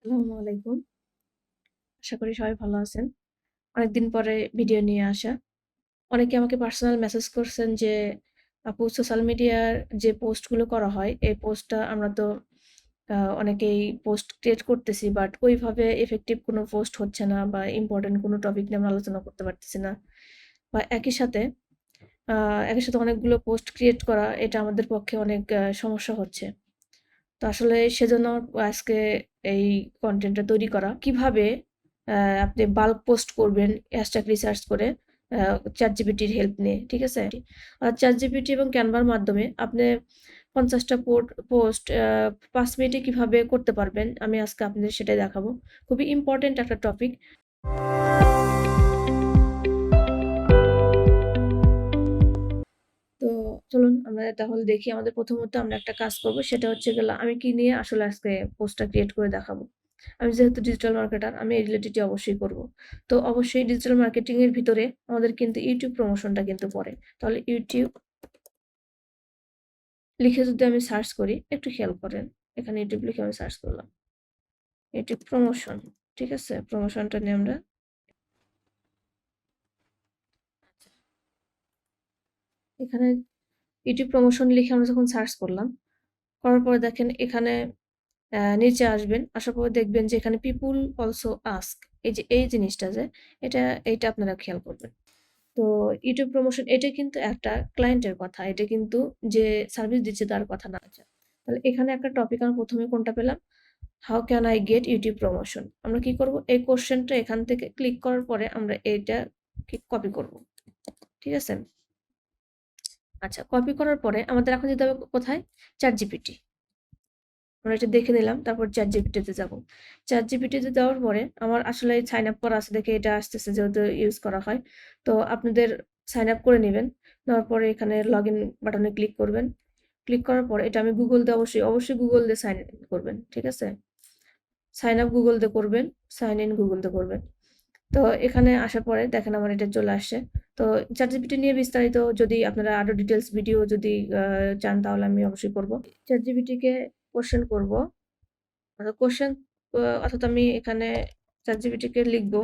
আসসালামু আলাইকুম। আশা করি সবাই ভালো আছেন। অনেকদিন পরে ভিডিও নিয়ে আসা। অনেকে আমাকে পার্সোনাল মেসেজ করছেন যে, "আপু সোশ্যাল মিডিয়ার যে পোস্টগুলো করা হয়, এই পোস্টটা আমরা তো অনেকেই পোস্ট ক্রিয়েট করতেছি বাট ওইভাবে ইফেক্টিভ কোনো পোস্ট হচ্ছে না বা ইম্পোর্টেন্ট কোনো টপিক নিয়ে আমরা আলোচনা করতে পারতেছি না। বা আ একই সাথে অনেকগুলো পোস্ট ক্রিয়েট করা এটা আমাদের পক্ষে অনেক সমস্যা হচ্ছে।" তো আসলে সেজন্য আজকে এই কনটেন্টটা তৈরি করা। কিভাবে আ আপনি বাল্ক পোস্ট করবেন হ্যাশট্যাগ রিসার্চ করে আ ChatGPT র হেল্প নিয়ে। ঠিক আছে? ChatGPT এবং Canva র মাধ্যমে আপনি ৫০ টা পোস্ট ৫ মিনিটে কিভাবে করতে পারবেন, আমি আজকে আপনাদের সেটাই দেখাবো। খুবই ইম্পোর্টেন্ট একটা টপিক। তো চলুন আমরা তাহলে দেখি আমাদের প্রথমত আমরা একটা কাজ করব। সেটা হচ্ছে গেলো আমি কি নিয়ে আসলে আজকে পোস্টটা ক্রিয়েট করে দেখাবো। আমি যেহেতু ডিজিটাল মার্কেটার আমি এই রিলেটেডই অবশ্যই করব। তো অবশ্যই ডিজিটাল মার্কেটিং এর ভিতরে আমাদের কিন্তু YouTube প্রমোশনটা কিন্তু পড়ে। তাহলে YouTube লিখে যদি আমি সার্চ করি, একটু খেয়াল করেন। এখানে YouTube লিখে আমি সার্চ করলাম। YouTube promotion. ঠিক আছে? প্রমোশনটা নিয়ে আমরা এখানে YouTube প্রমোশন লিখে আমরা যখন সার্চ করলাম, করার পরে দেখেন এখানে নিচে আসবেন। আসার পরে দেখবেন যে এখানে পিপল অলসো আস্ক এই জিনিসটা যে এইটা আপনারা খেয়াল করবেন। তো ইউটিউব প্রমোশন এটা কিন্তু একটা ক্লায়েন্টের কথা। এটা কিন্তু যে সার্ভিস দিচ্ছে তার কথা না। আচ্ছা। তাহলে এখানে একটা টপিক আমরা ১ম এ কোনটা পেলাম? How can I get YouTube promotion? আমরা কি করব? এই কোয়েশ্চেনটা এখান থেকে ক্লিক করার পরে আমরা এইটাকে কপি করব। ঠিক আছে? আচ্ছা কপি করার পরে আমাদের এখন যেতে হবে কোথায়? ChatGPT। আমরা এটা দেখে নিলাম। তারপর ChatGPT তে যাব। ChatGPT তে যাওয়ার পরে আমার আসলে সাইন আপ করা আছে দেখে এটা আসতেছে যেহেতু ইউজ করা হয়। তো আপনাদের সাইন আপ করে নিবেন। নেওয়ার পরে এখানে লগইন বাটনে ক্লিক করবেন। ক্লিক করার পরে এটা আমি Google দিয়ে অবশ্যই Google দিয়ে সাইন ইন করবেন। ঠিক আছে? সাইন আপ Google দিয়ে করবেন, সাইন ইন Google দিয়ে করবেন। তো এখানে আসার পরে দেখেন আমার এটা চলে আসছে। তো ChatGPT নিয়ে বিস্তারিত যদি আপনারা আরো ডিটেইলস ভিডিও যদি চান তাহলে আমি অবশ্যই করব। ChatGPT কে কোয়েশ্চেন করব। কোয়েশ্চেন অর্থাৎ আমি এখানে ChatGPT কে লিখব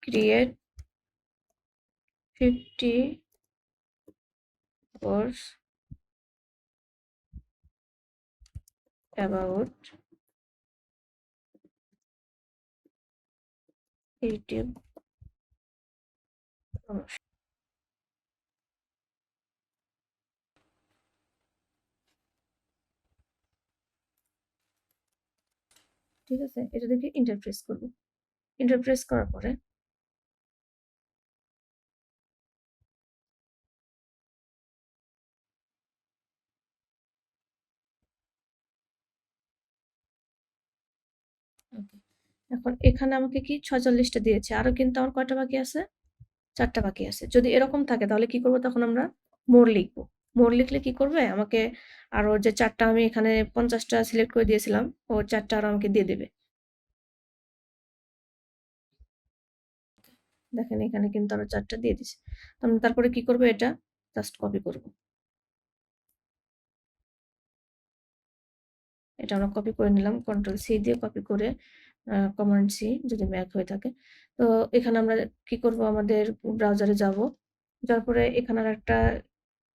create 50 course about YouTube promotion। ঠিক আছে? এটা দেখে এন্টার প্রেস করব। এন্টার প্রেস করার পরে ওকে। এখন এখানে আমাকে কি ৪৬ টা দিয়েছে। আরো কিন্তু আমার কয়টা বাকি আছে? ৪ টা বাকি আছে। যদি এরকম থাকে তাহলে কি করব তখন আমরা মোর লিখব। মোর লিখলে কি করবে? আমাকে আরো যে ৪ টা আমি এখানে ৫০ টা সিলেক্ট করে দিয়েছিলাম, ও ৪ টা আরো আমাকে দিয়ে দিবে। দেখেন এখানে কিন্তু আরো ৪ টা দিয়ে দিছে। তারপরে কি করব এটা জাস্ট কপি করব। এটা আমরা কপি করে নিলাম। কন্ট্রোল সি দিয়ে কপি করে কমান্ড সি যদি ম্যাক হয়ে থাকে। তো এখানে আমরা কি করব আমাদের ব্রাউজারে যাব। যাওয়ার পরে এখানে আরেকটা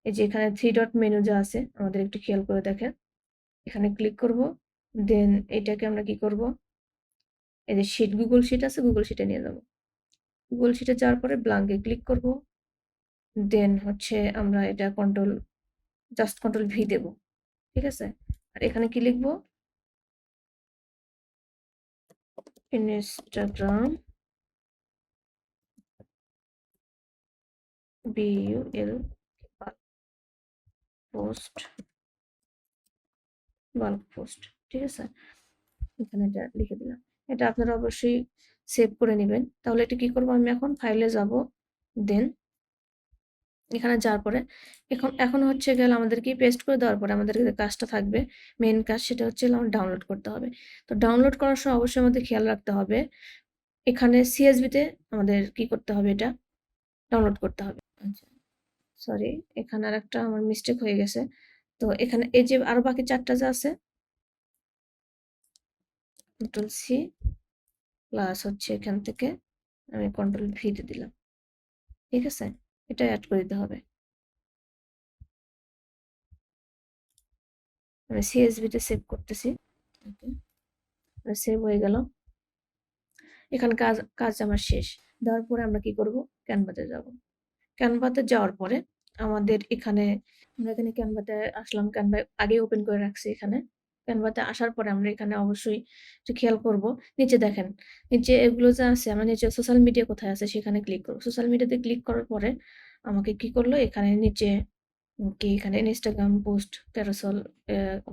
এই যে এখানে 3 ডট মেনু যা আছে আমাদের একটু খেয়াল করে দেখেন। এখানে ক্লিক করব। দেন এটাকে আমরা কি করব? এই যে শিট গুগল শিট আছে গুগল শিটে নিয়ে যাব। গুগল শিটে যাওয়ার পরে ব্ল্যাঙ্ক এ ক্লিক করব। দেন হচ্ছে আমরা এটা কন্ট্রোল ভি দেব। ঠিক আছে? আর এখানে কি লিখব? Instagram BUL post bulk post. ঠিক আছে? এখানে এটা লিখে দিলাম। এটা আপনারা অবশ্যই সেভ করে নিবেন। তাহলে এটা কি করব আমি এখন ফাইলে যাব। দেন এখানে যাওয়ার পরে এখন হচ্ছে গেল আমাদের কি পেস্ট করে দেওয়ার পরে আমাদের যে কাজটা থাকবে মেইন কাজ সেটা হচ্ছে হলো আমার ডাউনলোড করতে হবে। তো ডাউনলোড করার সময় অবশ্যই আমাদের খেয়াল রাখতে হবে এখানে CSV তে আমাদের কি করতে হবে এটা ডাউনলোড করতে হবে। আচ্ছা সরি এখানে আরেকটা আমার মিস্টেক হয়ে গেছে। তো এখানে এই যে আরো বাকি 4টা যে আছে, কন্ট্রোল সি প্লাস হচ্ছে এখান থেকে আমি কন্ট্রোল ভি দিয়ে দিলাম। ঠিক আছে, এটা অ্যাড করে দিতে হবে। আমি সিএসভি তে সেভ করতেছি। সেভ হয়ে গেল। এখানে কাজ কাজ আমার শেষ। দেওয়ার পরে আমরা কি করব, ক্যানভাতে যাব। ক্যানভাতে যাওয়ার পরে আমাদের এখানে আমরা এখানে ক্যানভাতে আসলাম। ক্যানভা আগে ওপেন করে রাখছি এখানে। ক্যানভাতে আসার পরে আমরা এখানে অবশ্যই একটু খেয়াল করব। নিচে দেখেন, নিচে এগুলো যা আছে আমার নিচে সোশ্যাল মিডিয়া কোথায় আছে সেখানে ক্লিক করব। সোশ্যাল মিডিয়াতে ক্লিক করার পরে আমাকে কি করলো, এখানে নিচে কি এখানে ইনস্টাগ্রাম পোস্ট, ক্যারোসেল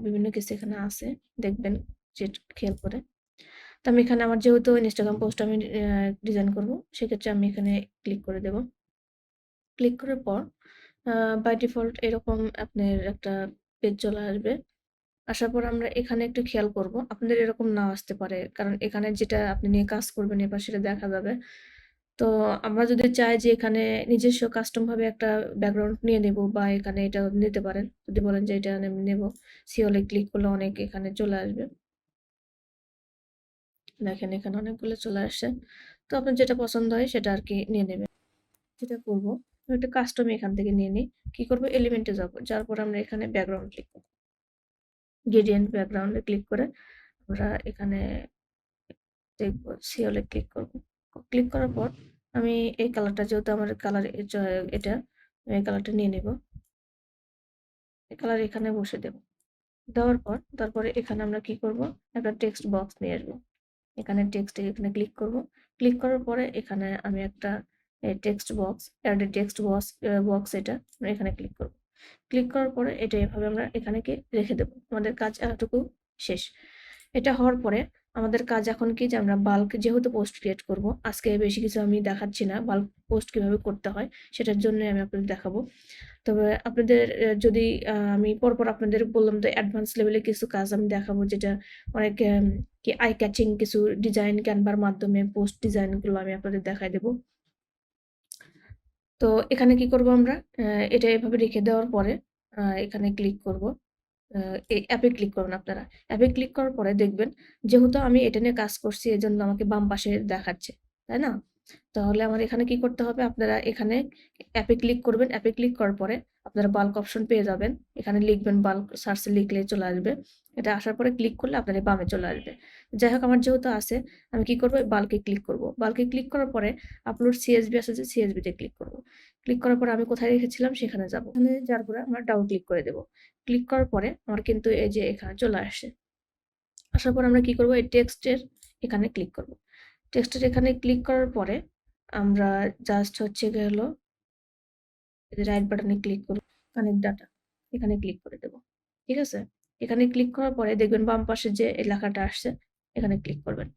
বিভিন্ন কিছু এখানে আছে, দেখবেন যে খেয়াল করে। তো আমি এখানে আমার যেহেতু ইনস্টাগ্রাম পোস্ট আমি ডিজাইন করব, সেক্ষেত্রে আমি এখানে ক্লিক করে দেব। ক্লিক করার পর বাই ডিফল্ট এরকম আপনার একটা পেজ চলে আসবে। আসার পর আমরা এখানে একটু খেয়াল করব। আপনাদের এরকম নাও আসতে পারে। কারণ এখানে যেটা আপনি নিয়ে কাজ করবেন এবার সেটা দেখা যাবে। তো আমরা যদি চাই যে এখানে নিজস্ব কাস্টম ভাবে একটা ব্যাকগ্রাউন্ড নিয়ে নেব, বা এখানে এটা নিতে পারেন। যদি বলেন যে এটা আমি নেব, সিওলে ক্লিক করলে অনেক এখানে চলে আসবে। দেখেন এখানে অনেকগুলো চলে আসছে। তো আপনার যেটা পছন্দ হয় সেটা আরকি নিয়ে নেবেন। যেটা করব, একটা কাস্টম এখান থেকে নিয়ে নিই। কি করব, এলিমেন্টে যাব। যাওয়ার পর আমরা এখানে ব্যাকগ্রাউন্ড ক্লিক করব। গ্রেডিয়েন্ট ব্যাকগ্রাউন্ডে ক্লিক করে আমরা এখানে দেখব, সিওলে ক্লিক করব। ক্লিক করার পর আমি এই কালারটা, যেহেতু আমার কালার এটা, আমি এই কালারটা নিয়ে নেব। এই কালার এখানে বসে দেব। দেওয়ার পর তারপরে এখানে আমরা কি করব, একটা টেক্সট বক্স নিয়ে আসবো। এখানে টেক্সট এখানে ক্লিক করব। ক্লিক করার পরে এখানে আমি একটা text box, add a text box box এটা আমরা এখানে ক্লিক করব। ক্লিক করার পরে এটা এভাবে আমরা এখানে রেখে দেব। আমাদের কাজ এতটুকু শেষ। এটা হওয়ার পরে আমাদের কাজ এখন কি, যে আমরা বাল্ক যেহেতু পোস্ট ক্রিয়েট করব, আজকে বেশি কিছু আমি দেখাচ্ছি না, বাল্ক পোস্ট কিভাবে করতে হয় সেটার জন্য আমি আপনাদের দেখাবো। তবে আপনাদের যদি আমি পরপর আপনাদের বললাম, তো অ্যাডভান্স লেভেলে কিছু কাজ আমি দেখাবো, যেটা অনেক কি আই ক্যাচিং কিছু ডিজাইন ক্যানভার মাধ্যমে পোস্ট ডিজাইন গুলো আমি আপনাদের দেখাই দেব। তো এখানে কি করব আমরা, এটা এভাবে রেখে দেওয়ার পরে এখানে ক্লিক করব। এই অ্যাপে ক্লিক করবেন আপনারা। অ্যাপে ক্লিক করার পরে দেখবেন, যেহেতু আমি এটা নিয়ে কাজ করছি এজন্য আমাকে বাম পাশে দেখাচ্ছে, তাই না? তাহলে আমার এখানে কি করতে হবে, আপনারা এখানে অ্যাপে ক্লিক করবেন। অ্যাপে ক্লিক করার পরে আপনারা বাল্ক অপশন পেয়ে যাবেন। এখানে লিখবেন বাল্ক, সার্চে লিখলে চলে আসবে। এটা আসার পরে ক্লিক করলে আপনাদের বামে চলে আসবে। যাই হোক, আমার যেহেতু আছে আমি কি করব, বাল্কে ক্লিক করব। বাল্কে ক্লিক করার পরে আপলোড সিএসভি আছে যে সিএসভি তে ক্লিক করব। ক্লিক করার পরে আমি কোথায় রেখেছিলাম সেখানে যাব। এখানে যাওয়ার পরে আমরা ডাবল ক্লিক করে দেব। ক্লিক করার পরে আমার কিন্তু এই যে এখানে চলে আসছে। আসার পর আমরা কি করব, এই টেক্সটের এখানে ক্লিক করব। টেক্সটের এখানে ক্লিক করার পরে আমরা জাস্ট হচ্ছে গিয়ে হলো রাইট বাটনে ক্লিক করব, কানেক্ট ডাটা এখানে ক্লিক করে দেব। ঠিক আছে, এখানে ক্লিক করার পরে দেখবেন বাম পাশে যে এই লেখাটা আসছে, এখানে ক্লিক করবেন।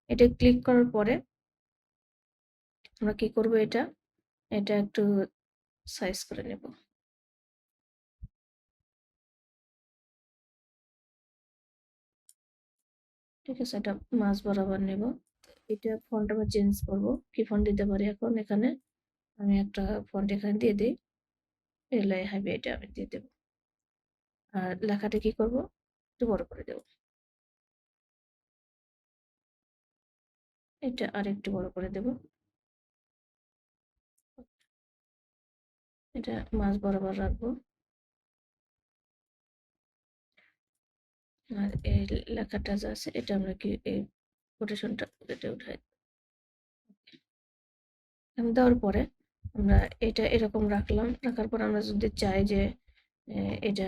এটা ক্লিক করার পরে আমরা কি করব, এটা এটা একটু সাইজ করে নেব। ঠিক আছে, এটা মাঝ বরাবর নেব। এটা ফন্ট আমরা চেঞ্জ করব। কি ফন্ট দিতে পারি এখন, এখানে আমি একটা ফন্ট এখানে দিয়ে দিই, এলাই হাইবে, এটা আমি দিয়ে দেব। আর লেখাটা কি করব, একটু বড় করে দেব। এটা আর একটু বড় করে দেব। এটা মাঝ বরাবর রাখবো। আর এই লেখাটা যা আছে এটা আমরা কি এই কোটেশনটা এটা উঠাই দেওয়ার পরে আমরা এটা এরকম রাখলাম। রাখার পর আমরা যদি চাই যে এটা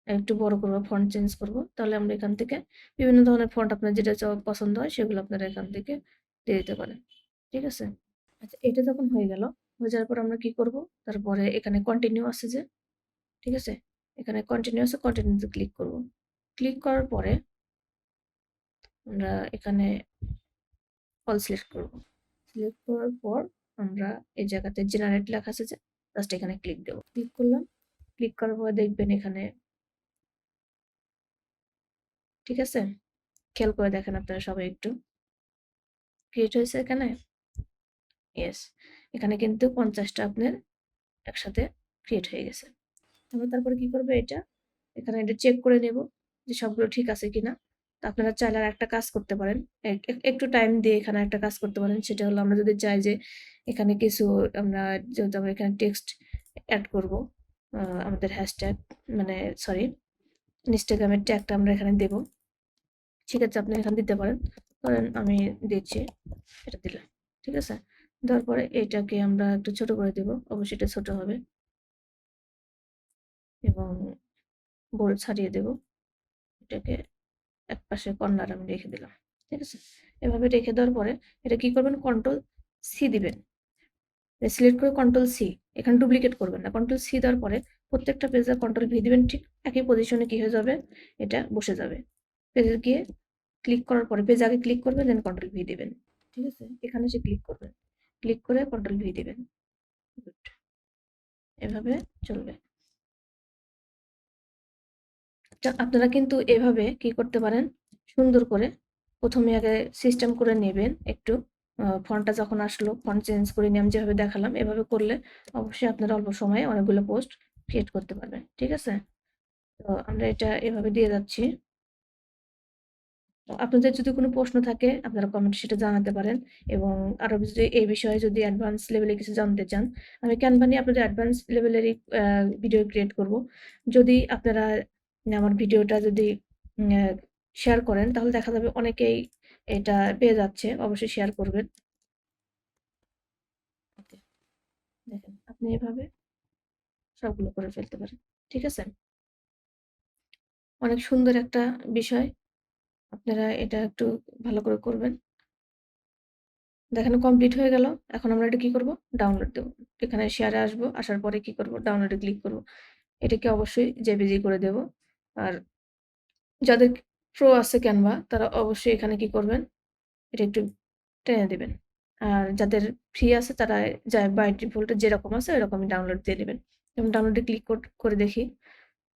একটু বড় করবো, ফন্ট চেঞ্জ করব, তাহলে আমরা এখান থেকে বিভিন্ন ধরনের ফন্ট আপনার যেটা পছন্দ হয় সেগুলো আপনারা এখান থেকে দিয়ে দিতে পারেন। ঠিক আছে, আচ্ছা এটা যখন হয়ে গেল, হয়ে যাওয়ার পর আমরা কি করব, তারপরে এখানে কন্টিনিউ আছে যে, ঠিক আছে, এখানে কন্টিনিউ আছে, কন্টিনিউতে ক্লিক করব। ক্লিক করার পরে আমরা এখানে অল সিলেক্ট করব। সিলেক্ট করার পর আমরা এই জায়গাতে জেনারেট লেখা আছে যে, জাস্ট এখানে ক্লিক দেব। ক্লিক করলাম। ক্লিক করার পরে দেখবেন এখানে, ঠিক আছে, খেয়াল করে দেখেন আপনারা সবাই একটু, ক্রিয়েট হয়েছে এখানে। ইয়েস, এখানে কিন্তু 50টা আপনার একসাথে ক্রিয়েট হয়ে গেছে। আমরা তারপরে কি করব, এখানে এটা চেক করে নেব যে সবগুলো ঠিক আছে কিনা। তো আপনারা চাইলে আরেকটা কাজ করতে পারেন। একটু টাইম দিয়ে এখানে একটা কাজ করতে পারেন। সেটা হলো, আমরা যদি চাই যে এখানে কিছু আমরা যেহেতু আমরা এখানে টেক্সট এড করব, আমাদের হ্যাশট্যাগ মানে সরি ইনস্টাগ্রামের ট্যাগটা আমরা এখানে দেব। সেক্ষেত্রে আপনি এখানে দিতে পারেন। ধরেন আমি দিচ্ছি, এটা দিলাম। ঠিক আছে? দেওয়ার পরে এটাকে আমরা একটু ছোট করে দেব। অবশ্যই এটা ছোট হবে এবং বোল্ড ছাড়িয়ে দেব। এটাকে একপাশে কর্নার আমি রেখে দিলাম। ঠিক আছে? এভাবে রেখে দেওয়ার পরে এটা কি করবেন, কন্ট্রোল সি দিবেন। সিলেক্ট করে কন্ট্রোল সি, এখানে ডুপ্লিকেট করবেন না। কন্ট্রোল সি দেওয়ার পরে প্রত্যেকটা পেজে কন্ট্রোল ভি দিবেন। ঠিক একই পজিশনে কি হয়ে যাবে, এটা বসে যাবে। পেজে গিয়ে ক্লিক করার পরে পেজে আগে ক্লিক করবেন, দেন কন্ট্রোল ভি দিবেন। ঠিক আছে? এখানে এসে ক্লিক করবেন, ক্লিক করে কন্ট্রোল ভি দিবেন। গুড, এভাবে চলবে। আপনারা কিন্তু এভাবে কি করতে পারেন, সুন্দর করে প্রথমে আগে সিস্টেম করে নেবেন একটু। ফন্টটা যখন আসলো, ফন্ট চেঞ্জ করে নিয়ে আমি যেভাবে দেখালাম, এভাবে করলে অবশ্যই আপনারা অল্প সময়ে অনেকগুলো পোস্ট ক্রিয়েট করতে পারবেন। ঠিক আছে? তো আমরা এটা এভাবে দিয়ে যাচ্ছি। তো আপনাদের যদি কোনো প্রশ্ন থাকে আপনারা কমেন্টে সেটা জানাতে পারেন, এবং আরো যদি এই বিষয়ে যদি অ্যাডভান্স লেভেলে কিছু জানতে চান, আমি ক্যানভা নিয়ে আপনাদের অ্যাডভান্স লেভেলেরই ভিডিও ক্রিয়েট করব। যদি আপনারা আমার ভিডিওটা যদি শেয়ার করেন, তাহলে দেখা যাবে অনেকেই এটা পেয়ে যাচ্ছে। অবশ্যই শেয়ার করবেন। ওকে, দেখেন আপনি এভাবে সবগুলো করে ফেলতে পারেন। ঠিক আছে? অনেক সুন্দর একটা বিষয়। আপনারা এটা একটু ভালো করে করবেন। দেখানো কমপ্লিট হয়ে গেল। এখন আমরা এটা কি করব? ডাউনলোড দেব। এখানে শেয়ারে আসবো। আসার পরে কি করব? ডাউনলোডে ক্লিক করব। এটাকে অবশ্যই জেপিজি করে দেব। আর যাদের প্রো আছে ক্যানভা, তারা অবশ্যই এখানে কি করবেন? এটা একটু টেনে দিবেন। আর যাদের ফ্রি আছে তারা যা বাই ডিফল্ট যেরকম আছে ওরকমই ডাউনলোড দিয়ে নিবেন। আমি ডাউনলোডে ক্লিক করে দেখি।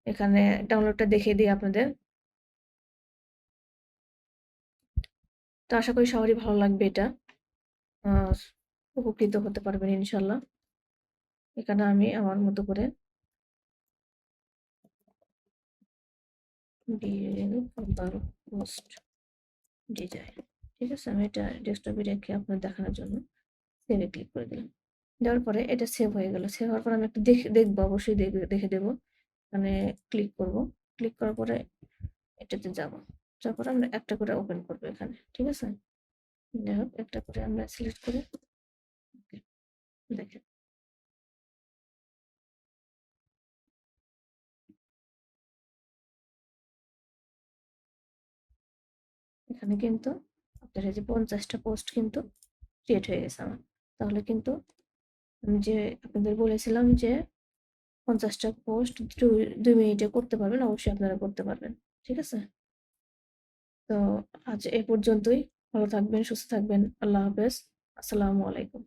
এখানে ডাউনলোডটা দেখিয়ে দিই আপনাদের। তো আশা করি সবারই ভালো লাগবে এটা। আ উপকৃত হতে পারবেন ইনশাআল্লাহ। এখানে আমি আমার মতো করে পোস্ট ডিজাইন। ঠিক আছে? আমি এটা ডেস্কটপে রেখে আপনার দেখানোর জন্য সেভে ক্লিক করে দিলাম। দেওয়ার পরে এটা সেভ হয়ে গেল। সেভ হওয়ার পরে আমি একটু দেখবো, অবশ্যই দেখে দেব। মানে ক্লিক করব। ক্লিক করার পরে এটাতে যাব। যাওয়ার পরে আমরা একটা করে ওপেন করব এখানে। ঠিক আছে? যাই হোক, একটা করে আমরা সিলেক্ট করে ওকে, দেখেন। এখানে কিন্তু আপনার এই যে ৫০ টা পোস্ট কিন্তু ক্রিয়েট হয়ে গেছে আমার। তাহলে কিন্তু আমি যে আপনাদের বলেছিলাম যে ৫০ টা পোস্ট ২ মিনিটে করতে পারবেন, অবশ্যই আপনারা করতে পারবেন। ঠিক আছে? তো আজ এ পর্যন্তই। ভালো থাকবেন, সুস্থ থাকবেন। আল্লাহ হাফেজ। আসসালামু আলাইকুম।